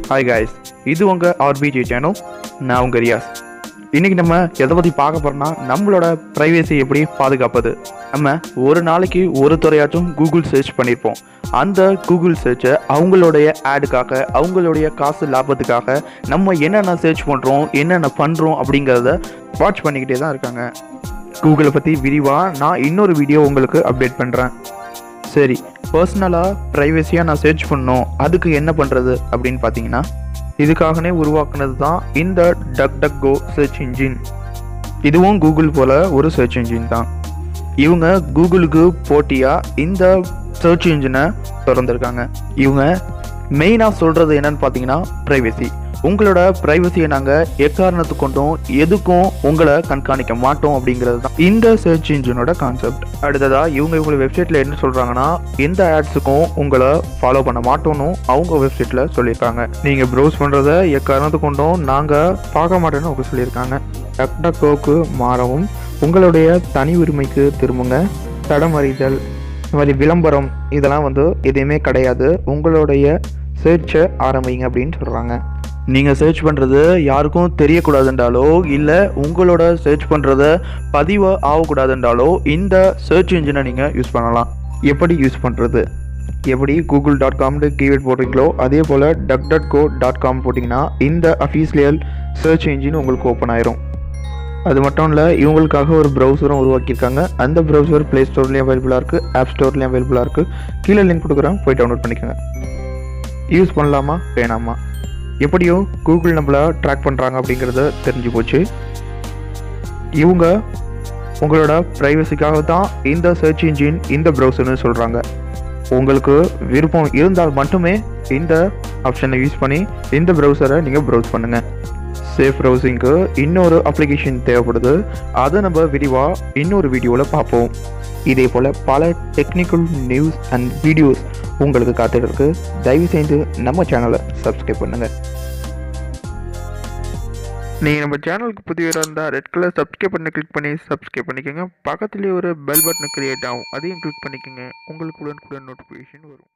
Hi guys, இது உங்கள் RPJ channel. நான் உங்கள் ரியாஸ். இன்றைக்கி நம்ம எதை பற்றி பார்க்க போகிறோம்னா, நம்மளோட ப்ரைவேசி எப்படி பாதுகாப்பது. நம்ம ஒரு நாளைக்கு ஒரு துறையாச்சும் கூகுள் சர்ச் பண்ணியிருப்போம். அந்த கூகுள் சர்ச்சை அவங்களுடைய ஆடுக்காக, அவங்களுடைய காசு லாபத்துக்காக நம்ம என்னென்ன சர்ச் பண்ணுறோம், என்னென்ன பண்ணுறோம் அப்படிங்கிறத வாட்ச் பண்ணிக்கிட்டே தான் இருக்காங்க. கூகுளை பற்றி விரிவாக நான் இன்னொரு வீடியோ உங்களுக்கு அப்டேட் பண்ணுறேன். சரி, பர்சனலாக ப்ரைவசியாக நான் சர்ச் பண்ணணும், அதுக்கு என்ன பண்ணுறது அப்படின்னு பார்த்தீங்கன்னா, இதுக்காகவே உருவாக்குனது தான் இந்த டக்டக்கோ சர்ச் இன்ஜின். இதுவும் கூகுள் போல் ஒரு சர்ச் இன்ஜின் தான். இவங்க கூகுளுக்கு போட்டியாக இந்த சர்ச் இன்ஜினை திறந்துருக்காங்க. இவங்க மெயினாக சொல்கிறது என்னன்னு பார்த்தீங்கன்னா, ப்ரைவசி. உங்களோட ப்ரைவசியை நாங்கள் எக்காரணத்து கொண்டும் எதுக்கும் உங்களை கண்காணிக்க மாட்டோம் அப்படிங்கிறது தான் இந்த சர்ச் இன்ஜினோட கான்செப்ட். அடுத்ததாக இவங்க வெப்சைட்டில் என்ன சொல்கிறாங்கன்னா, எந்த ஆட்ஸுக்கும் உங்களை ஃபாலோ பண்ண மாட்டோன்னு அவங்க வெப்சைட்டில் சொல்லியிருக்காங்க. நீங்கள் ப்ரௌஸ் பண்ணுறத எக்காரணத்து கொண்டும் நாங்கள் பார்க்க மாட்டோன்னு அவங்க சொல்லியிருக்காங்க. டக்டக்கோக்கு மாறவும் உங்களுடைய தனி உரிமைக்கு திரும்புங்க. தடமறிதல், இந்த மாதிரி விளம்பரம், இதெல்லாம் எதுவுமே கிடையாது. உங்களுடைய சர்ச்சை ஆரம்பிங்க அப்படின்னு சொல்கிறாங்க. நீங்கள் சர்ச் பண்ணுறது யாருக்கும் தெரியக்கூடாதுன்றாலோ, இல்லை உங்களோட சர்ச் பண்ணுறத பதிவு ஆகக்கூடாதுன்றாலோ இந்த சர்ச் இன்ஜினை நீங்கள் யூஸ் பண்ணலாம். எப்படி யூஸ் பண்ணுறது? எப்படி google.comனு கீவேர்ட் போடுறீங்களோ அதே போல் duckduckgo.com போட்டிங்கன்னா இந்த அஃபீஷியல் சர்ச் இன்ஜின் உங்களுக்கு ஓப்பன் ஆயிரும். அது மட்டும் இல்லை, இவங்களுக்காக ஒரு ப்ரௌசரும் உருவாக்கியிருக்காங்க. அந்த ப்ரௌசர் ப்ளே ஸ்டோர்லேயும் அவைலபிளாக இருக்குது, ஆப் ஸ்டோர்லேயும் அவைலபிளாக இருக்குது. கீழே லிங்க் கொடுக்குறேன், போய் டவுன்லோட் பண்ணிக்கோங்க. யூஸ் பண்ணலாமா வேணாமா? எப்படியோ கூகுள் நம்மளை ட்ராக் பண்ணுறாங்க அப்படிங்கிறத தெரிஞ்சு போச்சு. இவங்க உங்களோட ப்ரைவசிக்காக தான் இந்த சர்ச் இன்ஜின், இந்த ப்ரௌசர்னு சொல்கிறாங்க. உங்களுக்கு விருப்பம் இருந்தால் மட்டுமே இந்த ஆப்ஷனை யூஸ் பண்ணி இந்த ப்ரௌசரை நீங்கள் ப்ரௌஸ் பண்ணுங்கள். சேஃப் ப்ரௌசிங்க்கு இன்னொரு அப்ளிகேஷன் தேவைப்படுது. அதை நம்ம விரிவாக இன்னொரு வீடியோவில் பார்ப்போம். இதே போல் பல டெக்னிக்கல் நியூஸ் அண்ட் வீடியோஸ் உங்களுக்கு காத்துட்டு இருக்கு. தயவு செய்து நம்ம சேனலை சப்ஸ்கிரைப் பண்ணுங்கள். நீங்கள் நம்ம சேனலுக்கு புதியவராக இருந்தால் ரெட் கலர் சப்ஸ்கிரைப் பண்ண கிளிக் பண்ணி சப்ஸ்கிரைப் பண்ணிக்கோங்க. பக்கத்துலேயே ஒரு பெல் பட்டன் கிரியேட் ஆகும், அதையும் கிளிக் பண்ணிக்கோங்க. உங்களுக்கு உடனுக்குடன் நோட்டிஃபிகேஷன் வரும்.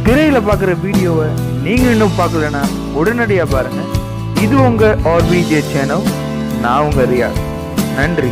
திரையில் பார்க்குற வீடியோவை நீங்கள் இன்னும் பார்க்கலன்னா உடனடியாக பாருங்கள். இது உங்கள் ஆர்பிஜே சேனல். நான் உங்கள் ரியாஸ். நன்றி.